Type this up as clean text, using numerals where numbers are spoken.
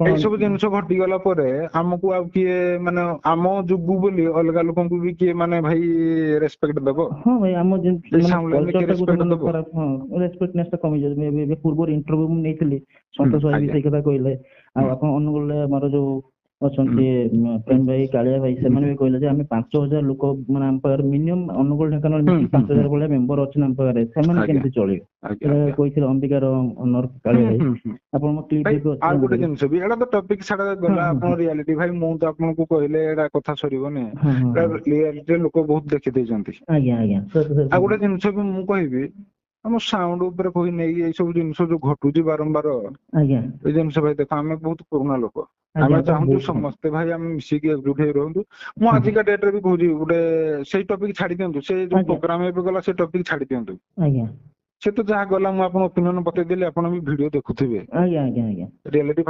ଏଇ ସବୁ ଜିନିଷ ଘଟିଗଲା ପରେ ଆମକୁ ଆଉ କିଏ ମାନେ ଆମ ଯୋଗୁ ବୋଲି ଅଲଗା ଲୋକଙ୍କୁ ବି କିଏ ମାନେ ଭାଇ ରେସ୍ପେକ୍ଟ ଦବ? ହଁ ଭାଇ ଆମ ରେସ୍ପେକ୍ଟ ଦବ? ରେସ୍ପେକ୍ଟନେସ୍ ଟା କମିଯାଉଛି। ଏବେ ପୂର୍ବରୁ ଇଣ୍ଟରଭ୍ୟୁ ମୁଁ ନେଇଥିଲି, ସନ୍ତୋଷ ଭାଇ ବି ସେଇ କଥା କହିଲେ। ଆଉ ଆପଣ ଅନୁଗୁଳରେ ଆମର ଯୋଉ ଅଛନ୍ତି ପ୍ରେମ ଭାଇ, କାଳିଆ ଭାଇ, ସେମାନେ ବି କହିଲେ ଯେ ଆମେ 5,000 ଲୋକ ମାନେ ଆମ ପାଖରେ ମିନିମମ୍ ଅନୁଗୁଳ ଢେଙ୍କାନାଳ ମିଶିକି 5,000 ଭଳିଆ ମେମ୍ବର ଅଛନ୍ତି ଆମ ପାଖରେ, ସେମାନେ କେମିତି ଚଳିବେ? କହିଥିଲେ ଅମ୍ବିକାର ଅନର କାଳିଆ ଭାଇ। ଆପଣ ମୋ କ୍ଲିପ ଭାଇ ବି ଅଛି। ଆଉ ଗୋଟେ ଜିନିଷ ବି, ଏଇଟା ତ ଟପିକ ଛାଡ ଗଲା, ଆପଣ ରିଆଲିଟି ଭାଇ ମୁଁ ତ ଆପଣଙ୍କୁ କହିଲେ ଏଇଟା କଥା ସରିବନି। ରିଆଲିଟି ଲୋକ ବହୁତ ଦେଖିଦେଇଛନ୍ତି। ଆଜ୍ଞା ଆଜ୍ଞା। ଆଉ ଗୋଟେ ଜିନିଷ ବି ମୁଁ କହିବି, ଆମ ସାଉଣ୍ଡ ଉପରେ କହି ନେଇକି ଏଇ ସବୁ ଜିନିଷ ଯୋଉ ଘଟୁଛି ବାରମ୍ବାର, ଆଜ୍ଞା ଏଇ ଜିନିଷ ଭାଇ ଦେଖ ଆମେ ବହୁତ ପୁରୁଣା ଲୋକ, ଆଜ୍ଞା, ଆମେ ଆପଣ ଚାହୁଁଛୁ ବହୁତ ସମସ୍ତେ ଭାଇ ଆମେ ମିଶିକି ଏକଜୁଟ ହେଇ ରୁହନ୍ତୁ। ମୁଁ ଆଜିକା ଡେଟ ରେ ବି କହୁଛି, ଗୋଟେ ସେଇ ଟପିକ ଛାଡି ଦିଅନ୍ତୁ, ସେ ଯୋଉ ଆଜ୍ଞା ପ୍ରୋଗ୍ରାମ ଏବେ ଗଲା ସେ ଟପିକ ଛାଡି ଦିଅନ୍ତୁ। ଆଜ୍ଞା ସେ ତ ଯାହା ଗଲା ମୁଁ ଆପଣଙ୍କ ଓପିନିଅନ ବତେଇଦେଲି, ଆପଣ ବି ଭିଡିଓ ଦେଖୁଥିବେ। ଆଜ୍ଞା ଆଜ୍ଞା ଆଜ୍ଞା। ରିଆଲିଟି